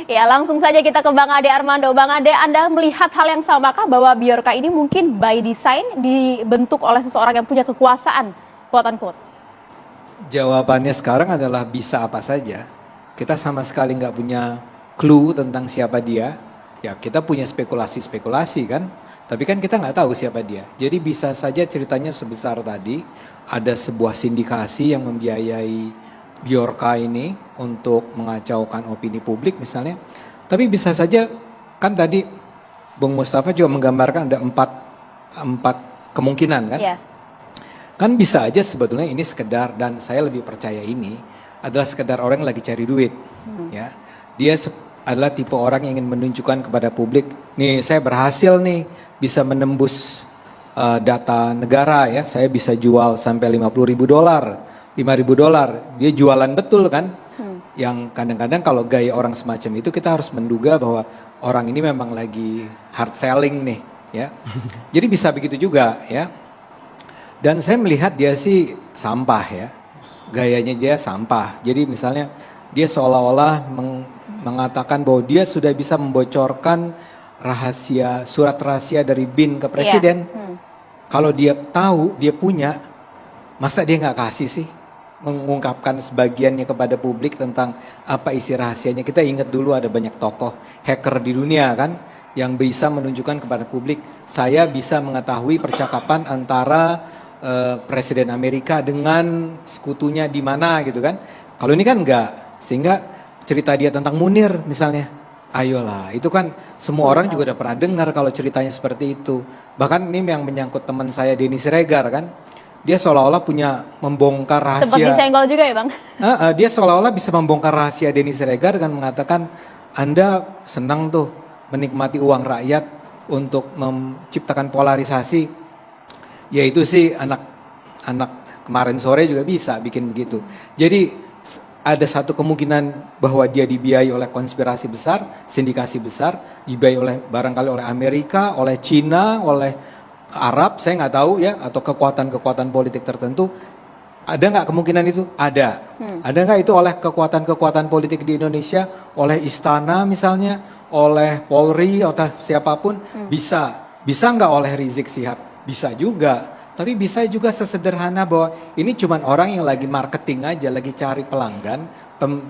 Ya, langsung saja kita ke Bang Ade Armando. Bang Ade, Anda melihat hal yang samakah bahwa Bjorka ini mungkin by design dibentuk oleh seseorang yang punya kekuasaan, quote unquote? Jawabannya sekarang adalah bisa apa saja. Kita sama sekali nggak punya clue tentang siapa dia. Ya kita punya spekulasi-spekulasi kan. Tapi kan kita nggak tahu siapa dia. Jadi bisa saja ceritanya sebesar tadi. Ada sebuah sindikasi yang membiayai Bjorka ini untuk mengacaukan opini publik misalnya. Tapi bisa saja kan tadi Bung Mustafa juga menggambarkan ada empat kemungkinan kan. Ya. Kan bisa aja sebetulnya ini sekedar, dan saya lebih percaya ini adalah sekedar orang yang lagi cari duit. Ya, dia adalah tipe orang yang ingin menunjukkan kepada publik, nih saya berhasil nih bisa menembus data negara ya, saya bisa jual sampai $50.000, $5.000. Dia jualan betul kan? Yang kadang-kadang kalau gaya orang semacam itu kita harus menduga bahwa orang ini memang lagi hard selling nih, ya. Jadi bisa begitu juga ya. Dan saya melihat dia sih sampah ya, gayanya dia sampah. Jadi misalnya dia seolah-olah mengatakan bahwa dia sudah bisa membocorkan rahasia, surat rahasia dari BIN ke presiden. Kalau dia tahu, dia punya, masa dia nggak kasih sih? Mengungkapkan sebagiannya kepada publik tentang apa isi rahasianya. Kita ingat dulu ada banyak tokoh hacker di dunia kan, yang bisa menunjukkan kepada publik, saya bisa mengetahui percakapan antara Presiden Amerika dengan sekutunya di mana gitu kan. Kalau ini kan enggak, sehingga cerita dia tentang Munir misalnya, ayolah itu kan semua orang juga udah pernah dengar kalau ceritanya seperti itu. Bahkan ini yang menyangkut teman saya Denny Siregar kan, dia seolah-olah punya membongkar rahasia. Sempat disenggol juga ya Bang? Dia seolah-olah bisa membongkar rahasia Denny Siregar dengan mengatakan, Anda senang tuh menikmati uang rakyat untuk menciptakan polarisasi. Ya itu sih anak kemarin sore juga bisa bikin begitu. Jadi ada satu kemungkinan bahwa dia dibiayai oleh konspirasi besar, sindikasi besar, dibiayai oleh barangkali oleh Amerika, oleh Cina, oleh Arab, saya nggak tahu ya, atau kekuatan-kekuatan politik tertentu. Ada nggak kemungkinan itu? Ada. Ada nggak itu oleh kekuatan-kekuatan politik di Indonesia, oleh istana misalnya, oleh Polri atau siapapun? Bisa. Bisa nggak oleh Rizik Sihab? Bisa juga, tapi bisa juga sesederhana bahwa ini cuman orang yang lagi marketing aja, lagi cari pelanggan,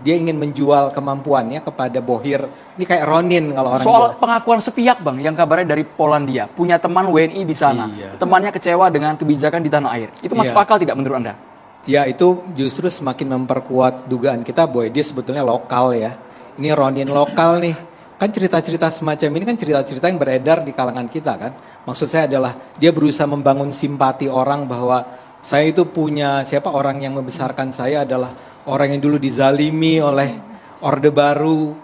dia ingin menjual kemampuannya kepada bohir. Ini kayak Ronin kalau orang soal bilang. pengakuan sepihak Bang, yang kabarnya dari Polandia, punya teman WNI di sana, temannya kecewa dengan kebijakan di tanah air. Itu masuk akal tidak menurut Anda? Ya itu justru semakin memperkuat dugaan kita bahwa dia sebetulnya lokal ya. Ini Ronin lokal nih. Kan cerita-cerita semacam ini kan cerita-cerita yang beredar di kalangan kita kan. Maksud saya adalah dia berusaha membangun simpati orang bahwa saya itu punya, siapa orang yang membesarkan saya adalah orang yang dulu dizalimi oleh Orde Baru.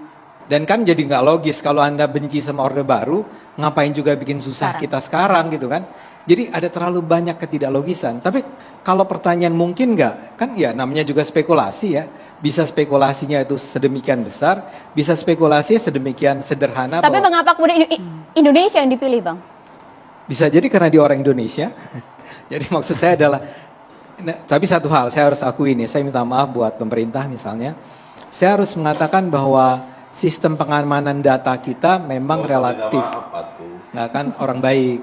Dan kan jadi nggak logis kalau Anda benci sama Orde Baru, ngapain juga bikin susah kita sekarang gitu kan. Jadi ada terlalu banyak ketidaklogisan. Tapi kalau pertanyaan mungkin nggak, kan ya namanya juga spekulasi ya. Bisa spekulasinya itu sedemikian besar, bisa spekulasi sedemikian sederhana. Tapi mengapa kemudian Indonesia yang dipilih Bang? Bisa jadi karena dia orang Indonesia. Jadi maksud saya adalah, tapi satu hal saya harus akui ini, saya minta maaf buat pemerintah misalnya. Saya harus mengatakan bahwa sistem pengamanan data kita memang relatif. Nggak kan orang baik,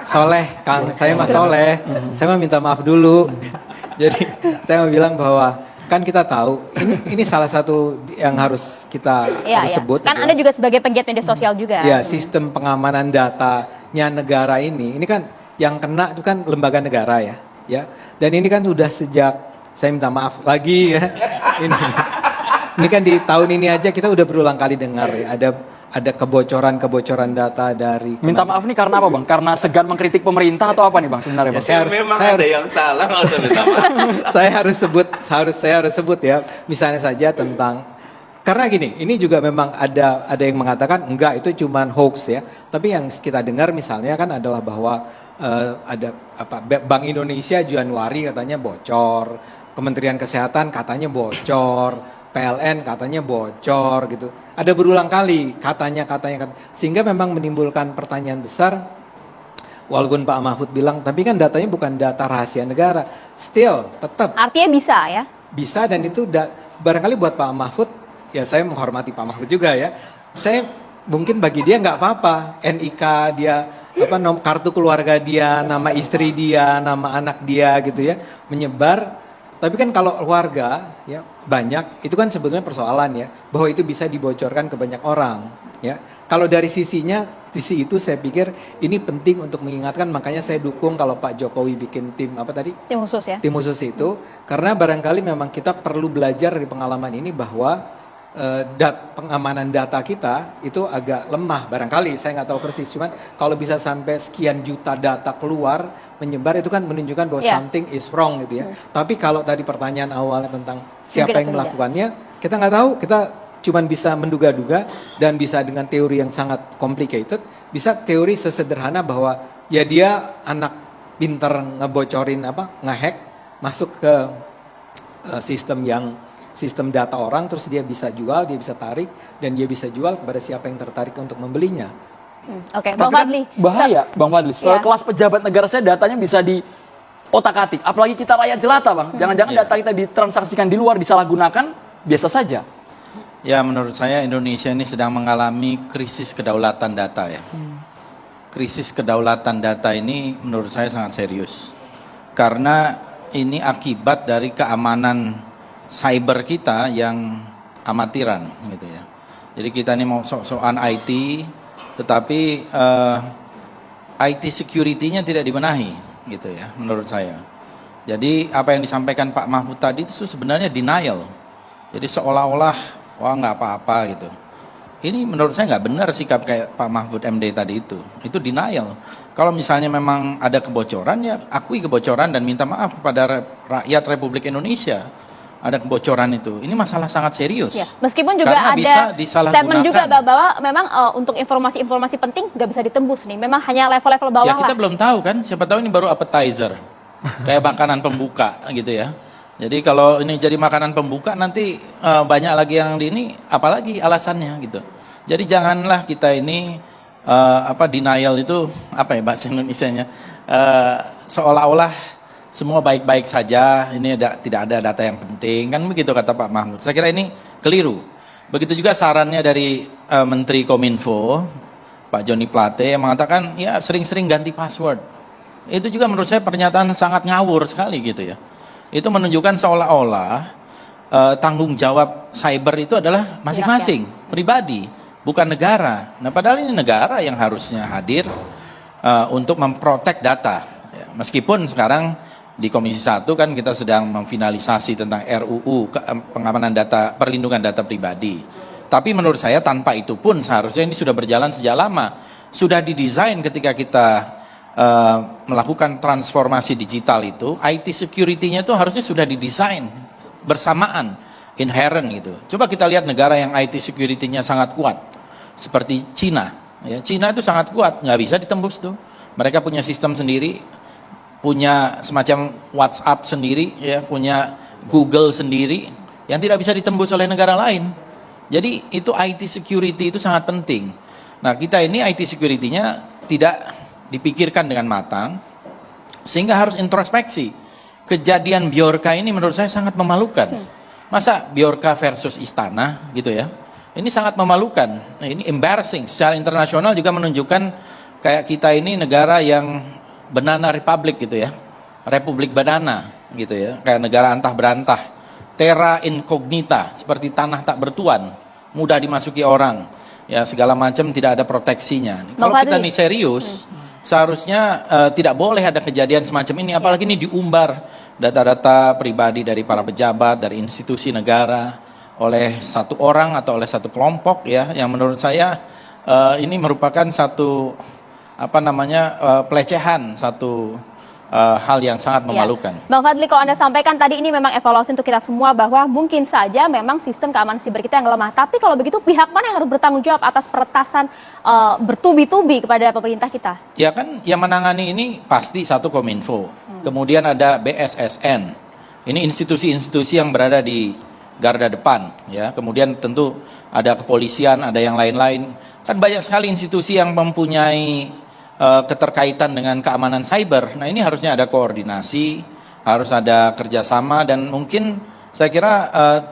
soleh Kang, saya mah soleh, saya mah minta maaf dulu. Jadi saya mau bilang bahwa kan kita tahu ini salah satu yang harus kita harus sebut. Kan Anda juga sebagai penggiat media sosial juga. Ya, sistem pengamanan datanya negara ini kan yang kena itu kan lembaga negara ya. Dan ini kan sudah sejak, saya minta maaf lagi ya. Ini kan di tahun ini aja kita udah berulang kali dengar ya, ada kebocoran data dari. Minta maaf nih karena apa Bang? Karena segan mengkritik pemerintah atau apa nih Bang sebenarnya Bang? Memang ada yang salah, nggak usah minta maaf. saya harus sebut ya, misalnya saja tentang, karena gini, ini juga memang ada yang mengatakan enggak itu cuman hoax ya. Tapi yang kita dengar misalnya kan adalah bahwa ada Bank Indonesia Januari katanya bocor, Kementerian Kesehatan katanya bocor, PLN katanya bocor gitu. Ada berulang kali katanya, sehingga memang menimbulkan pertanyaan besar. Walaupun Pak Mahfud bilang, tapi kan datanya bukan data rahasia negara. Still tetap. Artinya bisa ya? Bisa, dan itu barangkali buat Pak Mahfud ya saya menghormati Pak Mahfud juga ya. Saya mungkin bagi dia nggak apa-apa, NIK dia, kartu keluarga dia, nama istri dia, nama anak dia gitu ya, menyebar. Tapi kan kalau keluarga ya banyak, itu kan sebetulnya persoalan ya, bahwa itu bisa dibocorkan ke banyak orang ya. Kalau dari sisi itu saya pikir ini penting untuk mengingatkan, makanya saya dukung kalau Pak Jokowi bikin tim apa tadi? Tim khusus ya. Tim khusus itu, karena barangkali memang kita perlu belajar dari pengalaman ini bahwa pengamanan data kita itu agak lemah barangkali, saya nggak tahu persis, cuman kalau bisa sampai sekian juta data keluar menyebar itu kan menunjukkan bahwa something is wrong gitu ya. Tapi kalau tadi pertanyaan awalnya tentang siapa yang melakukannya, kita nggak tahu, kita cuman bisa menduga-duga dan bisa dengan teori yang sangat complicated, bisa teori sesederhana bahwa ya dia anak pinter ngebocorin ngehack masuk ke sistem data orang, terus dia bisa jual, dia bisa tarik, dan dia bisa jual kepada siapa yang tertarik untuk membelinya. Oke, Bang Fadli. Bahaya, Bang Fadli. Sekelas pejabat negara saya datanya bisa di otak-atik. Apalagi kita rakyat jelata, Bang. Jangan-jangan data kita ditransaksikan di luar, disalahgunakan, biasa saja. Ya, menurut saya Indonesia ini sedang mengalami krisis kedaulatan data ya. Krisis kedaulatan data ini menurut saya sangat serius. Karena ini akibat dari keamanan cyber kita yang amatiran gitu ya. Jadi kita ini mau sok-sokan IT, tetapi IT security-nya tidak dibenahi gitu ya menurut saya. Jadi apa yang disampaikan Pak Mahfud tadi itu sebenarnya denial. Jadi seolah-olah wah nggak apa-apa gitu. Ini menurut saya nggak benar sikap kayak Pak Mahfud MD tadi itu. Itu denial. Kalau misalnya memang ada kebocoran ya akui kebocoran dan minta maaf kepada rakyat Republik Indonesia. Ada kebocoran itu. Ini masalah sangat serius. Ya, meskipun juga karena ada bisa statement juga bahwa memang untuk informasi-informasi penting nggak bisa ditembus nih. Memang hanya level-level bawah ya kita lah. belum tahu kan. Siapa tahu ini baru appetizer. Kayak makanan pembuka gitu ya. Jadi kalau ini jadi makanan pembuka nanti banyak lagi yang di ini apalagi alasannya gitu. Jadi janganlah kita ini denial itu apa ya bahasa Indonesianya seolah-olah semua baik-baik saja, ini tidak ada data yang penting, kan begitu kata Pak Mahfud. Saya kira ini keliru. Begitu juga sarannya dari Menteri Kominfo, Pak Joni Plate, yang mengatakan ya sering-sering ganti password. Itu juga menurut saya pernyataan sangat ngawur sekali gitu ya. Itu menunjukkan seolah-olah tanggung jawab cyber itu adalah masing-masing, pribadi, bukan negara. Nah padahal ini negara yang harusnya hadir untuk memprotek data. Ya, meskipun sekarang di Komisi 1 kan kita sedang memfinalisasi tentang RUU pengamanan data, perlindungan data pribadi. Tapi menurut saya tanpa itu pun seharusnya ini sudah berjalan sejak lama. Sudah didesain ketika kita melakukan transformasi digital itu, IT security-nya itu harusnya sudah didesain bersamaan, inherent gitu. Coba kita lihat negara yang IT security-nya sangat kuat, seperti Cina. Ya, Cina itu sangat kuat, nggak bisa ditembus tuh. Mereka punya sistem sendiri, punya semacam WhatsApp sendiri, ya, punya Google sendiri yang tidak bisa ditembus oleh negara lain. Jadi itu IT security itu sangat penting. Nah kita ini IT security-nya tidak dipikirkan dengan matang, sehingga harus introspeksi. Kejadian Bjorka ini menurut saya sangat memalukan. Masa Bjorka versus Istana gitu ya? Ini sangat memalukan. Nah, ini embarrassing. Secara internasional juga menunjukkan kayak kita ini negara yang banana republic gitu ya, republik banana gitu ya, kayak negara antah berantah, terra incognita, seperti tanah tak bertuan, mudah dimasuki orang, ya segala macam tidak ada proteksinya. Kalau kita nih serius, seharusnya tidak boleh ada kejadian semacam ini, apalagi ini diumbar data-data pribadi dari para pejabat, dari institusi negara, oleh satu orang atau oleh satu kelompok ya, yang menurut saya ini merupakan satu pelecehan, satu hal yang sangat memalukan. Ya. Bang Fadli, kalau Anda sampaikan tadi ini memang evaluasi untuk kita semua bahwa mungkin saja memang sistem keamanan siber kita yang lemah. Tapi kalau begitu pihak mana yang harus bertanggung jawab atas peretasan bertubi-tubi kepada pemerintah kita? Ya kan yang menangani ini pasti satu Kominfo. Kemudian ada BSSN. Ini institusi-institusi yang berada di garda depan ya. Kemudian tentu ada kepolisian, ada yang lain-lain. Kan banyak sekali institusi yang mempunyai keterkaitan dengan keamanan cyber. Nah ini harusnya ada koordinasi, harus ada kerjasama dan mungkin Saya kira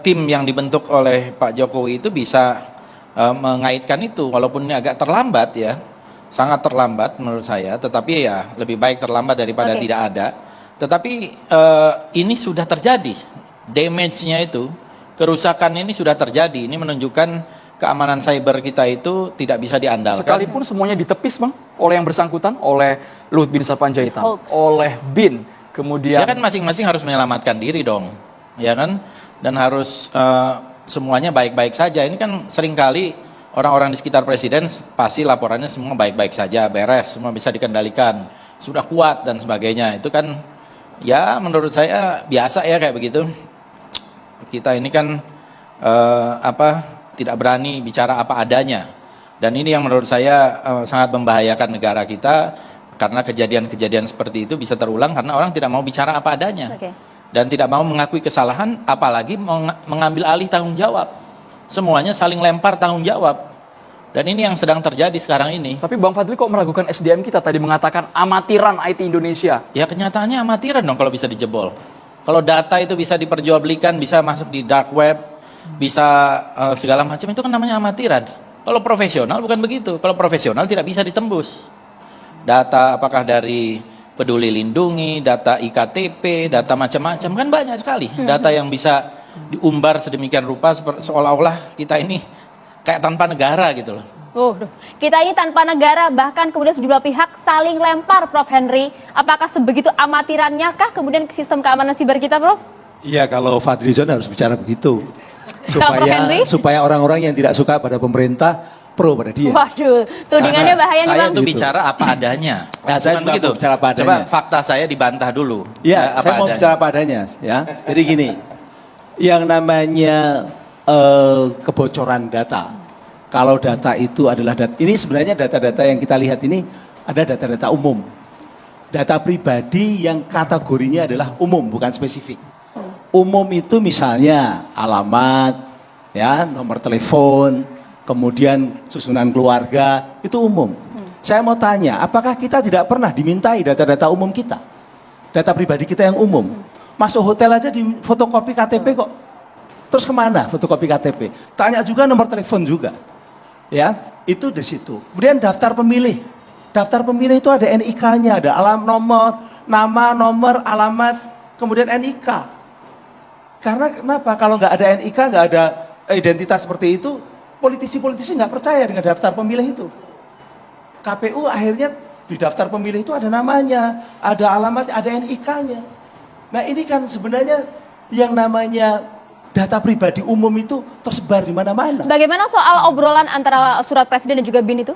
tim yang dibentuk oleh Pak Jokowi itu bisa mengaitkan itu, walaupun ini agak terlambat ya, sangat terlambat menurut saya, tetapi ya lebih baik terlambat daripada Oke. tidak ada. Tetapi ini sudah terjadi, damage-nya itu, kerusakan ini sudah terjadi. Ini menunjukkan keamanan cyber kita itu tidak bisa diandalkan. Sekalipun semuanya ditepis bang, oleh yang bersangkutan, oleh Luhut bin Sarpanjaitan, Hoax. oleh BIN, kemudian Ya kan masing-masing harus menyelamatkan diri dong, ya kan? Dan harus semuanya baik-baik saja. Ini kan seringkali orang-orang di sekitar presiden pasti laporannya semua baik-baik saja, beres, semua bisa dikendalikan, sudah kuat dan sebagainya. Itu kan ya menurut saya biasa ya kayak begitu. Kita ini kan tidak berani bicara apa adanya. Dan ini yang menurut saya sangat membahayakan negara kita, karena kejadian-kejadian seperti itu bisa terulang karena orang tidak mau bicara apa adanya. Oke. Dan tidak mau mengakui kesalahan, apalagi mengambil alih tanggung jawab. Semuanya saling lempar tanggung jawab. Dan ini yang sedang terjadi sekarang ini. tapi Bang Fadli kok meragukan SDM kita tadi mengatakan amatiran IT Indonesia. Ya kenyataannya amatiran dong kalau bisa dijebol. Kalau data itu bisa diperjualbelikan, bisa masuk di dark web, bisa segala macam, itu kan namanya amatiran. Kalau profesional bukan begitu. Kalau profesional tidak bisa ditembus. Data apakah dari Peduli Lindungi, data IKTP, data macam-macam, kan banyak sekali data yang bisa diumbar sedemikian rupa seolah-olah kita ini kayak tanpa negara gitu loh. Kita ini tanpa negara, bahkan kemudian sejumlah pihak saling lempar, Prof. Henry. Apakah sebegitu amatirannya kah kemudian sistem keamanan siber kita, Prof? Iya, kalau Fadlizon harus bicara begitu. Prof. Henry? Supaya orang-orang yang tidak suka pada pemerintah pro pada dia. Waduh, tudingannya bahaya nih, Saya Bang. tuh Gitu. bicara apa adanya. Nah, saya Bukan juga mau bicara apa Coba adanya. fakta saya dibantah dulu. Ya, apa saya mau adanya. bicara apa adanya, ya. Jadi gini, yang namanya kebocoran data. Kalau data itu adalah data, ini sebenarnya data-data yang kita lihat ini ada data-data umum. Data pribadi yang kategorinya adalah umum, bukan spesifik. Umum itu misalnya alamat, ya, nomor telepon, kemudian susunan keluarga, itu umum. Saya mau tanya, apakah kita tidak pernah dimintai data-data umum kita? Data pribadi kita yang umum. Masuk hotel aja di fotokopi KTP kok. Terus kemana fotokopi KTP? Tanya juga nomor telepon juga. Ya, itu di situ. Kemudian daftar pemilih. Daftar pemilih itu ada NIK-nya, ada nomor, nama, nomor, alamat, kemudian NIK. Karena kenapa? Kalau nggak ada NIK, nggak ada identitas seperti itu, politisi-politisi nggak percaya dengan daftar pemilih itu. KPU akhirnya di daftar pemilih itu ada namanya, ada alamat, ada NIK-nya. Nah ini kan sebenarnya yang namanya data pribadi umum itu tersebar di mana-mana. Bagaimana soal obrolan antara surat presiden dan juga BIN itu?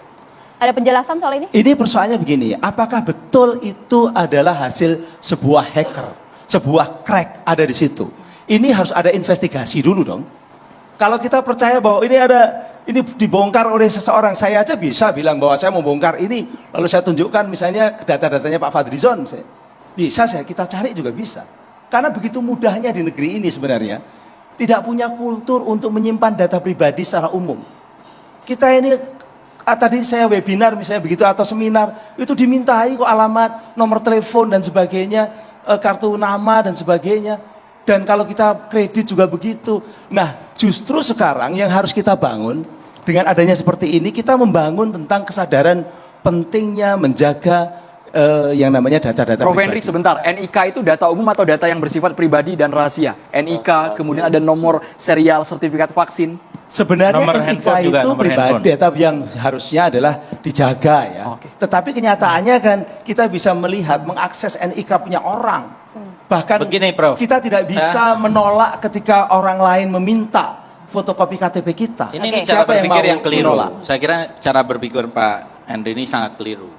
Ada penjelasan soal ini? Ini persoalannya begini, apakah betul itu adalah hasil sebuah hacker, sebuah crack ada di situ? Ini harus ada investigasi dulu dong. Kalau kita percaya bahwa ini dibongkar oleh seseorang, saya aja bisa bilang bahwa saya mau bongkar ini, lalu saya tunjukkan misalnya data-datanya Pak Fadlizon, bisa kita cari juga bisa. Karena begitu mudahnya di negeri ini sebenarnya, tidak punya kultur untuk menyimpan data pribadi secara umum. Kita ini tadi saya webinar misalnya begitu atau seminar, itu dimintai kok alamat, nomor telepon dan sebagainya, kartu nama dan sebagainya. Dan kalau kita kredit juga begitu. Nah, justru sekarang yang harus kita bangun dengan adanya seperti ini, kita membangun tentang kesadaran pentingnya menjaga yang namanya data-data Prof. pribadi. Henry sebentar, NIK itu data umum atau data yang bersifat pribadi dan rahasia? NIK, kemudian ada nomor serial sertifikat vaksin. Sebenarnya Nomor NIK handphone juga, itu nomor pribadi, handphone. data yang harusnya adalah dijaga ya. Oke. Tetapi kenyataannya kan kita bisa melihat mengakses NIK punya orang. Bahkan Begini, Prof. kita tidak bisa menolak ketika orang lain meminta fotokopi KTP kita. Ini Oke. cara Siapa yang berpikir mau yang keliru. menolak? Saya kira cara berpikir Pak Henry ini sangat keliru.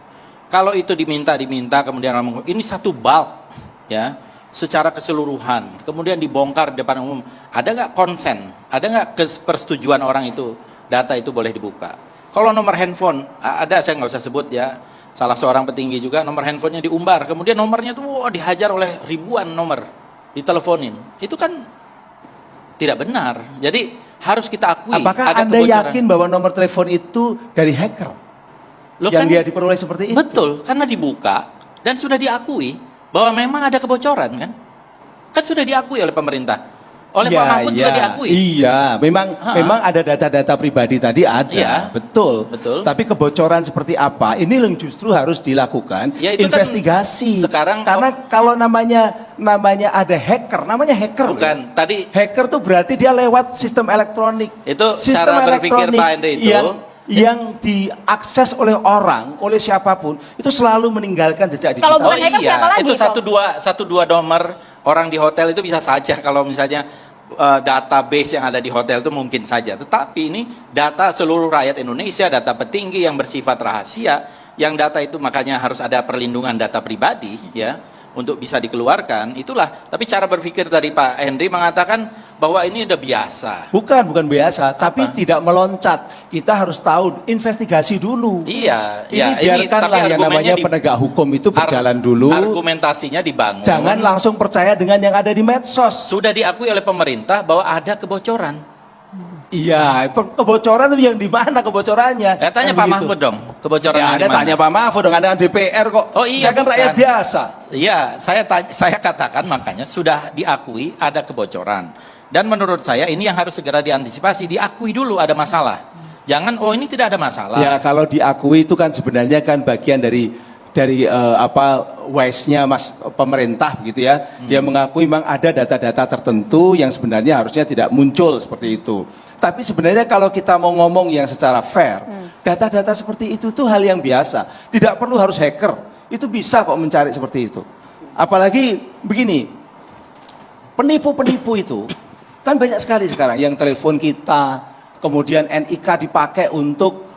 Kalau itu diminta, kemudian ngomong, ini satu bulk, ya, secara keseluruhan, kemudian dibongkar di depan umum, ada nggak konsen, ada nggak persetujuan orang itu, data itu boleh dibuka. Kalau nomor handphone, ada, saya nggak usah sebut ya, salah seorang petinggi juga, nomor handphonenya diumbar, kemudian nomornya tuh dihajar oleh ribuan nomor, diteleponin, itu kan tidak benar. Jadi harus kita akui. Apakah ada Anda kebocoran. yakin bahwa nomor telepon itu dari hacker? Loh, Yang kan- dia diperoleh seperti itu? Betul, karena dibuka dan sudah diakui bahwa memang ada kebocoran kan? Kan sudah diakui oleh pemerintah. Oleh Pak Mahfud juga diakui. Iya, memang ada data-data pribadi tadi ada, Iya, betul. betul. Tapi kebocoran seperti apa? Ini yang justru harus dilakukan Ya, itu kan investigasi. sekarang karena kalau namanya ada hacker, namanya hacker. Bukan, tadi Hacker tuh berarti dia lewat sistem elektronik. Itu Sistem cara berpikir Pak Henry itu. yang diakses oleh orang, oleh siapapun, itu selalu meninggalkan jejak digital. Kalau bukan hacker, siapa lagi itu itu? satu dua nomor orang di hotel itu bisa saja kalau misalnya database yang ada di hotel itu mungkin saja. Tetapi ini data seluruh rakyat Indonesia, data petinggi yang bersifat rahasia, yang data itu makanya harus ada perlindungan data pribadi ya untuk bisa dikeluarkan. Itulah. Tapi cara berpikir tadi Pak Henry mengatakan bahwa ini udah biasa. Bukan biasa, tapi tidak meloncat. Kita harus tahu, investigasi dulu. Iya, Ini ya, biarkanlah yang namanya penegak hukum itu berjalan dulu. Argumentasinya dibangun. Jangan langsung percaya dengan yang ada di medsos. Sudah diakui oleh pemerintah bahwa ada kebocoran. Iya, kebocoran itu yang di mana kebocorannya? Tanya Kan Pak begitu. Mahfud dong, kebocoran Ya, yang ada di mana? tanya Pak Mahfud dong, ada DPR kok. Oh iya, Saya kan bukan. rakyat biasa. Iya, saya katakan makanya sudah diakui ada kebocoran. Dan menurut saya ini yang harus segera diantisipasi, diakui dulu ada masalah. Jangan oh ini tidak ada masalah. Ya, kalau diakui itu kan sebenarnya kan bagian dari wise-nya Mas pemerintah begitu ya. Dia mengakui memang ada data-data tertentu yang sebenarnya harusnya tidak muncul seperti itu. Tapi sebenarnya kalau kita mau ngomong yang secara fair, data-data seperti itu tuh hal yang biasa. Tidak perlu harus hacker. Itu bisa kok mencari seperti itu. Apalagi begini, penipu-penipu itu kan banyak sekali sekarang yang telepon kita, kemudian NIK dipakai untuk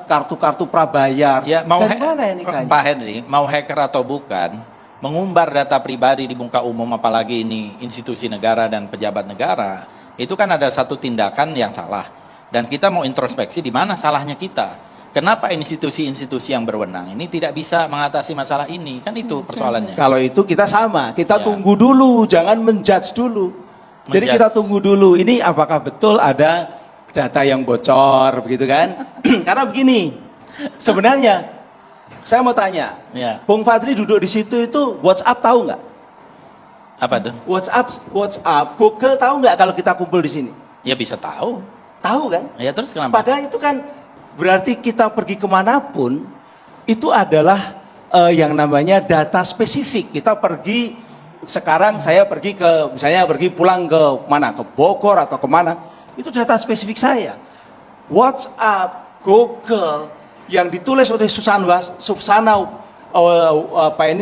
kartu-kartu prabayar. Ya, mau dari mana NIK-nya? Pak Henry, mau hacker atau bukan, mengumbar data pribadi di muka umum apalagi ini institusi negara dan pejabat negara, itu kan ada satu tindakan yang salah. Dan kita mau introspeksi di mana salahnya kita. Kenapa institusi-institusi yang berwenang ini tidak bisa mengatasi masalah ini? Kan itu persoalannya. Kalau itu kita sama, kita Ya. tunggu dulu, jangan menjudge dulu. Jadi Menjudge. kita tunggu dulu, ini apakah betul ada data yang bocor, begitu kan? Karena begini, sebenarnya saya mau tanya, Ya. Bung Fadli duduk di situ itu WhatsApp tahu nggak? Apa tuh? WhatsApp, Google tahu nggak kalau kita kumpul di sini? Ya bisa tahu. Tahu kan? Ya terus kenapa? Padahal itu kan berarti kita pergi kemanapun itu adalah yang namanya data spesifik. Kita pergi sekarang saya pergi ke misalnya pulang ke mana, ke Bogor atau kemana, itu data spesifik saya. WhatsApp, Google yang ditulis oleh Susana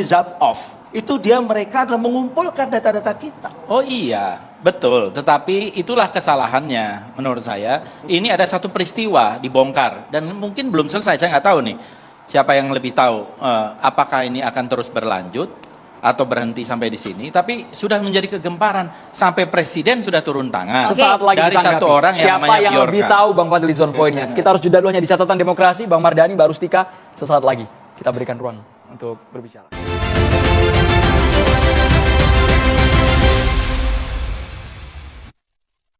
Zapov itu mereka adalah mengumpulkan data-data kita. Oh iya, betul. Tetapi itulah kesalahannya menurut saya. Ini ada satu peristiwa dibongkar dan mungkin belum selesai. Saya nggak tahu nih siapa yang lebih tahu apakah ini akan terus berlanjut atau berhenti sampai di sini. Tapi sudah menjadi kegemparan sampai presiden sudah turun tangan. Sesaat lagi dari ditanggapi. satu orang yang Siapa namanya yang Bjorka. lebih tahu Bang Fadli zone point-nya? Kita harus jeda dulu hanya di catatan demokrasi. Bang Mardhani, Mbak Rustika, sesaat lagi kita berikan ruang untuk berbicara.